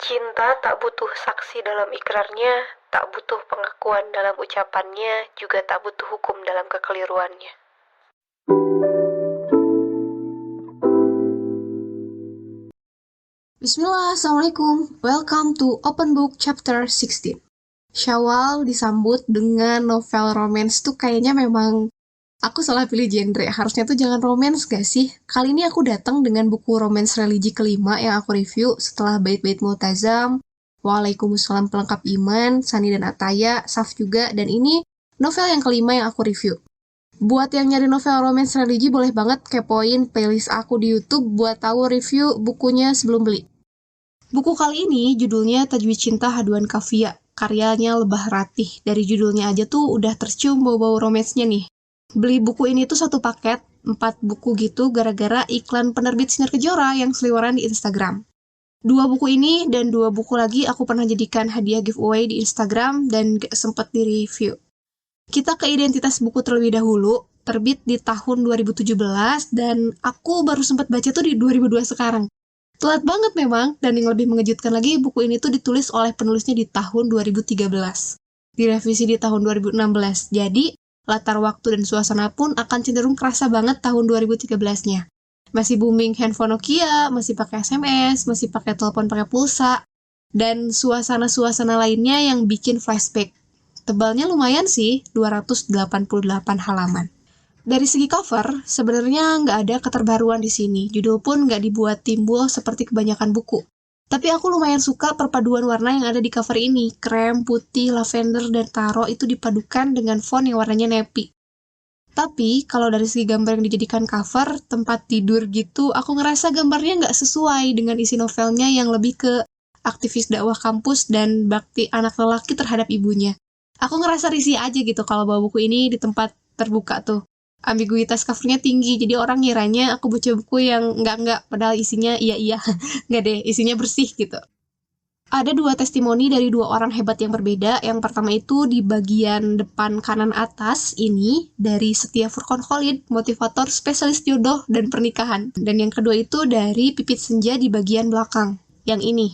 Cinta tak butuh saksi dalam ikrarnya, tak butuh pengakuan dalam ucapannya, juga tak butuh hukum dalam kekeliruannya. Bismillah, Assalamualaikum. Welcome to Open Book Chapter 16. Syawal disambut dengan novel romance tuh kayaknya memang aku salah pilih genre. Harusnya tuh jangan romance gak sih? Kali ini aku datang dengan buku romance religi kelima yang aku review setelah Bait-Bait Multazam, Waalaikumsalam Pelengkap Iman, Sani dan Ataya, Saf juga, dan ini novel yang kelima yang aku review. Buat yang nyari novel romance religi boleh banget kepoin playlist aku di YouTube buat tahu review bukunya sebelum beli. Buku kali ini judulnya Tajwid Cinta Haduan Kafia, karyanya Lebah Ratih. Dari judulnya aja tuh udah tercium bau-bau romansnya nih. Beli buku ini tuh satu paket, 4 buku gitu gara-gara iklan penerbit Sinar Kejora yang seliweran di Instagram. 2 buku ini dan 2 buku lagi aku pernah jadikan hadiah giveaway di Instagram dan gak sempet di-review. Kita ke identitas buku terlebih dahulu, terbit di tahun 2017 dan aku baru sempat baca tuh di 2002 sekarang. Telat banget memang, dan yang lebih mengejutkan lagi, buku ini tuh ditulis oleh penulisnya di tahun 2013. Direvisi di tahun 2016, jadi latar waktu dan suasana pun akan cenderung kerasa banget tahun 2013-nya. Masih booming handphone Nokia, masih pakai SMS, masih pakai telepon pakai pulsa, dan suasana-suasana lainnya yang bikin flashback. Tebalnya lumayan sih, 288 halaman. Dari segi cover, sebenarnya nggak ada keterbaruan di sini. Judul pun nggak dibuat timbul seperti kebanyakan buku. Tapi aku lumayan suka perpaduan warna yang ada di cover ini. Krem, putih, lavender, dan taro itu dipadukan dengan font yang warnanya navy. Tapi, kalau dari segi gambar yang dijadikan cover, tempat tidur gitu, aku ngerasa gambarnya nggak sesuai dengan isi novelnya yang lebih ke aktivis dakwah kampus dan bakti anak lelaki terhadap ibunya. Aku ngerasa risih aja gitu kalau bawa buku ini di tempat terbuka tuh. Ambiguitas covernya tinggi, jadi orang ngiranya aku baca buku yang enggak, padahal isinya iya, enggak deh, isinya bersih gitu. Ada 2 testimoni dari 2 orang hebat yang berbeda. Yang pertama itu di bagian depan kanan atas ini dari Setia Furqon Khalid, motivator spesialis jodoh dan pernikahan. Dan yang kedua itu dari Pipit Senja di bagian belakang. Yang ini.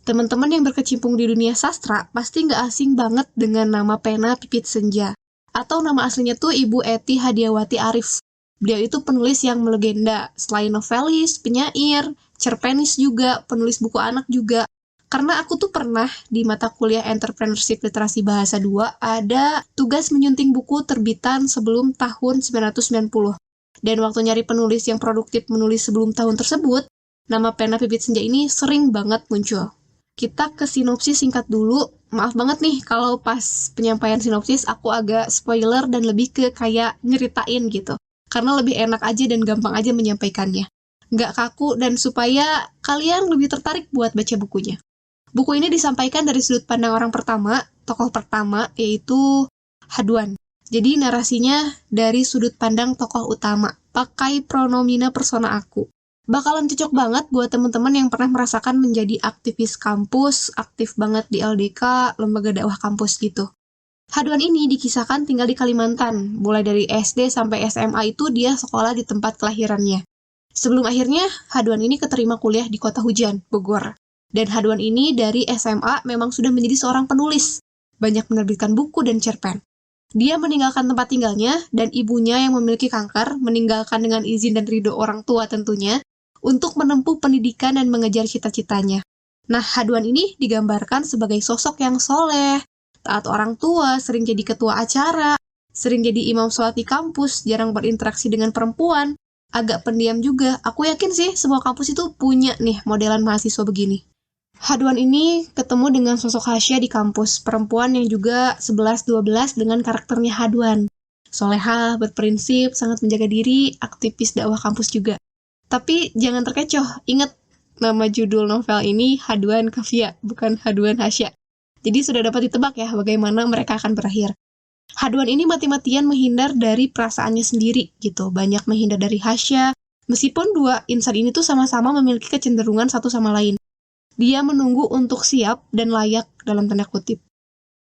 Teman-teman yang berkecimpung di dunia sastra pasti nggak asing banget dengan nama pena Pipit Senja. Atau nama aslinya tuh Ibu Eti Hadiawati Arif. Beliau itu penulis yang melegenda, selain novelis, penyair, cerpenis juga, penulis buku anak juga. Karena aku tuh pernah di mata kuliah Entrepreneurship Literasi Bahasa 2 ada tugas menyunting buku terbitan sebelum tahun 1990. Dan waktu nyari penulis yang produktif menulis sebelum tahun tersebut, nama pena Pipit Senja ini sering banget muncul. Kita ke sinopsis singkat dulu. Maaf banget nih kalau pas penyampaian sinopsis aku agak spoiler dan lebih ke kayak nyeritain gitu. Karena lebih enak aja dan gampang aja menyampaikannya. Nggak kaku dan supaya kalian lebih tertarik buat baca bukunya. Buku ini disampaikan dari sudut pandang orang pertama, tokoh pertama, yaitu Haduan. Jadi narasinya dari sudut pandang tokoh utama, pakai pronomina persona aku. Bakalan cocok banget buat teman-teman yang pernah merasakan menjadi aktivis kampus, aktif banget di LDK, lembaga dakwah kampus gitu. Haduan ini dikisahkan tinggal di Kalimantan, mulai dari SD sampai SMA itu dia sekolah di tempat kelahirannya. Sebelum akhirnya, Haduan ini keterima kuliah di Kota Hujan, Bogor. Dan Haduan ini dari SMA memang sudah menjadi seorang penulis, banyak menerbitkan buku dan cerpen. Dia meninggalkan tempat tinggalnya, dan ibunya yang memiliki kanker, meninggalkan dengan izin dan ridho orang tua tentunya, untuk menempuh pendidikan dan mengejar cita-citanya. Nah, Haduan ini digambarkan sebagai sosok yang soleh, taat orang tua, sering jadi ketua acara, sering jadi imam sholat di kampus, jarang berinteraksi dengan perempuan, agak pendiam juga. Aku yakin sih semua kampus itu punya nih modelan mahasiswa begini. Haduan ini ketemu dengan sosok Hasya di kampus, perempuan yang juga 11-12 dengan karakternya Haduan. Soleha, berprinsip, sangat menjaga diri, aktivis dakwah kampus juga. Tapi jangan terkecoh, ingat nama judul novel ini Haduan Kafia, bukan Haduan Hasya. Jadi sudah dapat ditebak ya bagaimana mereka akan berakhir. Haduan ini mati-matian menghindar dari perasaannya sendiri gitu, banyak menghindar dari Hasya, meskipun 2 insan ini tuh sama-sama memiliki kecenderungan satu sama lain. Dia menunggu untuk siap dan layak dalam tanda kutip.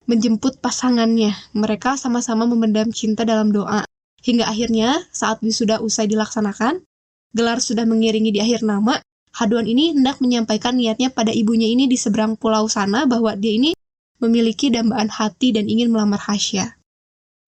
Menjemput pasangannya, mereka sama-sama memendam cinta dalam doa. Hingga akhirnya saat wisuda usai dilaksanakan, gelar sudah mengiringi di akhir nama, Haduan ini hendak menyampaikan niatnya pada ibunya ini di seberang pulau sana bahwa dia ini memiliki dambaan hati dan ingin melamar Hasya.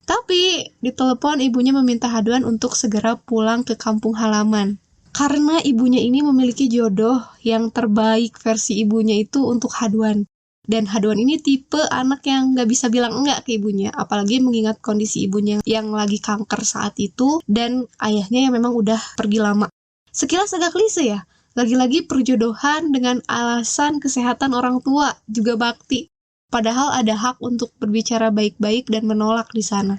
Tapi di telepon ibunya meminta Haduan untuk segera pulang ke kampung halaman. Karena ibunya ini memiliki jodoh yang terbaik versi ibunya itu untuk Haduan. Dan Haduan ini tipe anak yang gak bisa bilang enggak ke ibunya, apalagi mengingat kondisi ibunya yang lagi kanker saat itu, dan ayahnya yang memang udah pergi lama. Sekilas agak klise ya, lagi-lagi perjodohan dengan alasan kesehatan orang tua, juga bakti. Padahal ada hak untuk berbicara baik-baik dan menolak di sana.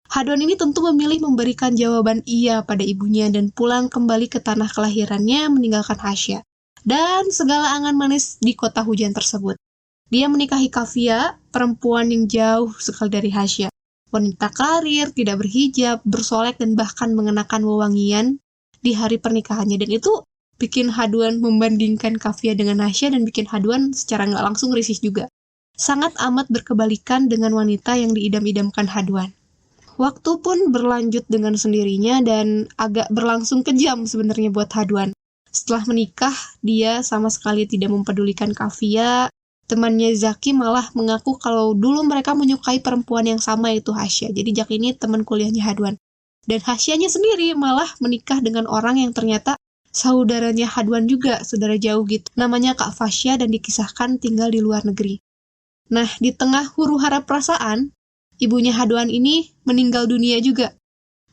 Haduan ini tentu memilih memberikan jawaban iya pada ibunya dan pulang kembali ke tanah kelahirannya meninggalkan Hasya dan segala angan manis di kota hujan tersebut. Dia menikahi Kafia, perempuan yang jauh sekali dari Hasya. Wanita karir, tidak berhijab, bersolek dan bahkan mengenakan wewangian di hari pernikahannya. Dan itu bikin Haduan membandingkan Kafia dengan Hasya dan bikin Haduan secara nggak langsung risih juga. Sangat amat berkebalikan dengan wanita yang diidam-idamkan Haduan. Waktu pun berlanjut dengan sendirinya dan agak berlangsung kejam sebenarnya buat Haduan. Setelah menikah, dia sama sekali tidak mempedulikan Kafia. Temannya Zaki malah mengaku kalau dulu mereka menyukai perempuan yang sama, yaitu Hasya. Jadi Zaki ini teman kuliahnya Haduan. Dan Hasyanya sendiri malah menikah dengan orang yang ternyata saudaranya Haduan juga, saudara jauh gitu. Namanya Kak Fasya dan dikisahkan tinggal di luar negeri. Nah, di tengah huru-hara perasaan, ibunya Haduan ini meninggal dunia juga.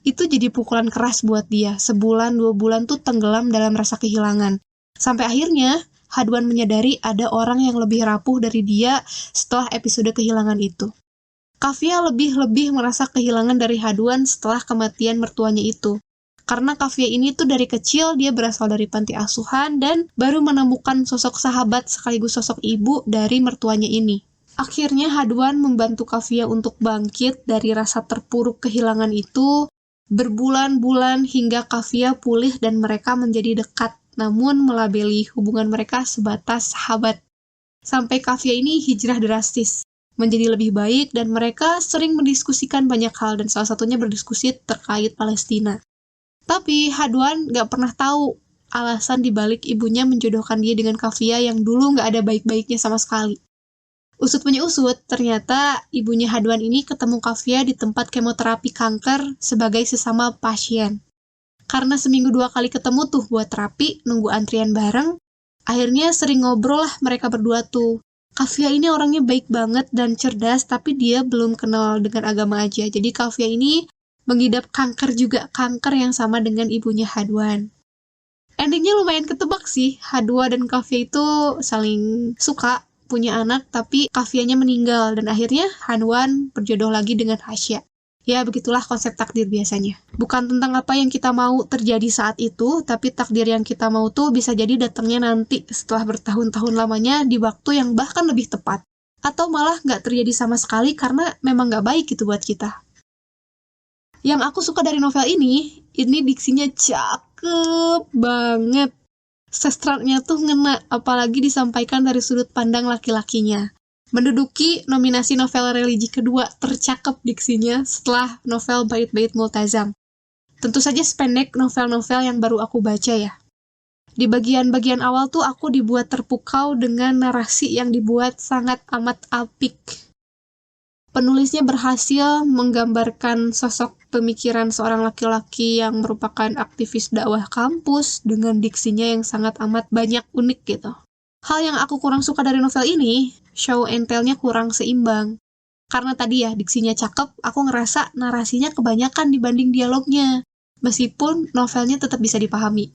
Itu jadi pukulan keras buat dia. Sebulan, 2 bulan tuh tenggelam dalam rasa kehilangan. Sampai akhirnya, Haduan menyadari ada orang yang lebih rapuh dari dia setelah episode kehilangan itu. Kafia lebih merasa kehilangan dari Haduan setelah kematian mertuanya itu. Karena Kafia ini tuh dari kecil dia berasal dari panti asuhan dan baru menemukan sosok sahabat sekaligus sosok ibu dari mertuanya ini. Akhirnya Haduan membantu Kafia untuk bangkit dari rasa terpuruk kehilangan itu berbulan-bulan hingga Kafia pulih dan mereka menjadi dekat, namun melabeli hubungan mereka sebatas sahabat. Sampai Kafia ini hijrah drastis, menjadi lebih baik dan mereka sering mendiskusikan banyak hal dan salah satunya berdiskusi terkait Palestina. Tapi Haduan gak pernah tahu alasan dibalik ibunya menjodohkan dia dengan Kafia yang dulu gak ada baik-baiknya sama sekali. Usut punya usut, ternyata ibunya Haduan ini ketemu Kafia di tempat kemoterapi kanker sebagai sesama pasien. Karena seminggu 2 kali ketemu tuh buat terapi, nunggu antrian bareng, akhirnya sering ngobrol lah mereka berdua tuh. Kafia ini orangnya baik banget dan cerdas, tapi dia belum kenal dengan agama aja. Jadi Kafia ini mengidap kanker juga, kanker yang sama dengan ibunya Haduan. Endingnya lumayan ketebak sih, Hadwa dan Kafia itu saling suka, punya anak, tapi Kafianya meninggal, dan akhirnya Haduan berjodoh lagi dengan Hasya. Ya, begitulah konsep takdir biasanya. Bukan tentang apa yang kita mau terjadi saat itu, tapi takdir yang kita mau tuh bisa jadi datangnya nanti setelah bertahun-tahun lamanya di waktu yang bahkan lebih tepat. Atau malah nggak terjadi sama sekali karena memang nggak baik gitu buat kita. Yang aku suka dari novel ini diksinya cakep banget. Sastranya tuh ngena, apalagi disampaikan dari sudut pandang laki-lakinya. Menduduki nominasi novel religi kedua tercakep diksinya setelah novel Bait-Bait Multazam. Tentu saja sependek novel-novel yang baru aku baca ya. Di bagian-bagian awal tuh aku dibuat terpukau dengan narasi yang dibuat sangat amat apik. Penulisnya berhasil menggambarkan sosok pemikiran seorang laki-laki yang merupakan aktivis dakwah kampus dengan diksinya yang sangat amat banyak unik gitu. Hal yang aku kurang suka dari novel ini, show and tell-nya kurang seimbang. Karena tadi ya, diksinya cakep, aku ngerasa narasinya kebanyakan dibanding dialognya. Meskipun novelnya tetap bisa dipahami.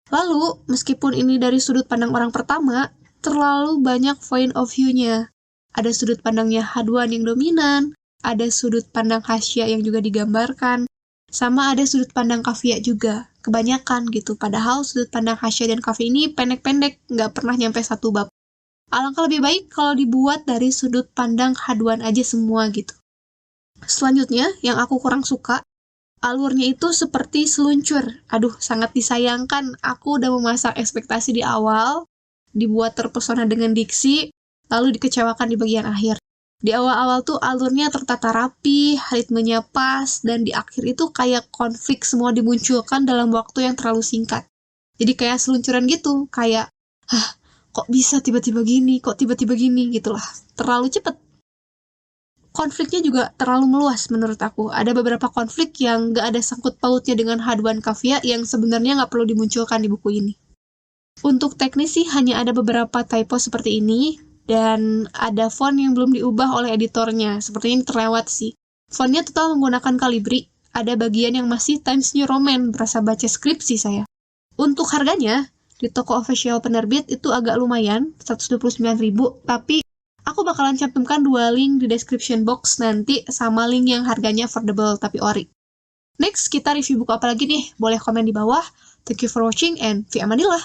Lalu, meskipun ini dari sudut pandang orang pertama, terlalu banyak point of view-nya. Ada sudut pandangnya Haduan yang dominan, ada sudut pandang Hasya yang juga digambarkan, sama ada sudut pandang Kafia juga, kebanyakan gitu. Padahal sudut pandang Hasya dan Kafia ini pendek-pendek, nggak pernah nyampe 1 bab. Alangkah lebih baik kalau dibuat dari sudut pandang Haduan aja semua gitu. Selanjutnya, yang aku kurang suka, alurnya itu seperti seluncur. Aduh, sangat disayangkan. Aku udah memasang ekspektasi di awal, dibuat terpesona dengan diksi, lalu dikecewakan di bagian akhir. Di awal-awal tuh alurnya tertata rapi, ritmenya pas, dan di akhir itu kayak konflik semua dimunculkan dalam waktu yang terlalu singkat. Jadi kayak seluncuran gitu, kayak, kok bisa tiba-tiba gini, gitulah. Terlalu cepet. Konfliknya juga terlalu meluas menurut aku. Ada beberapa konflik yang gak ada sangkut pautnya dengan Haduan Kavia yang sebenarnya gak perlu dimunculkan di buku ini. Untuk teknis sih hanya ada beberapa typo seperti ini, dan ada font yang belum diubah oleh editornya. Seperti ini terlewat sih. Fontnya total menggunakan Calibri. Ada bagian yang masih Times New Roman, berasa baca skripsi saya. Untuk harganya, di toko official penerbit itu agak lumayan, 129.000, tapi aku bakalan cantumkan 2 link di description box nanti sama link yang harganya affordable tapi ori. Next, kita review buku apa lagi nih? Boleh komen di bawah. Thank you for watching and fi amanillah.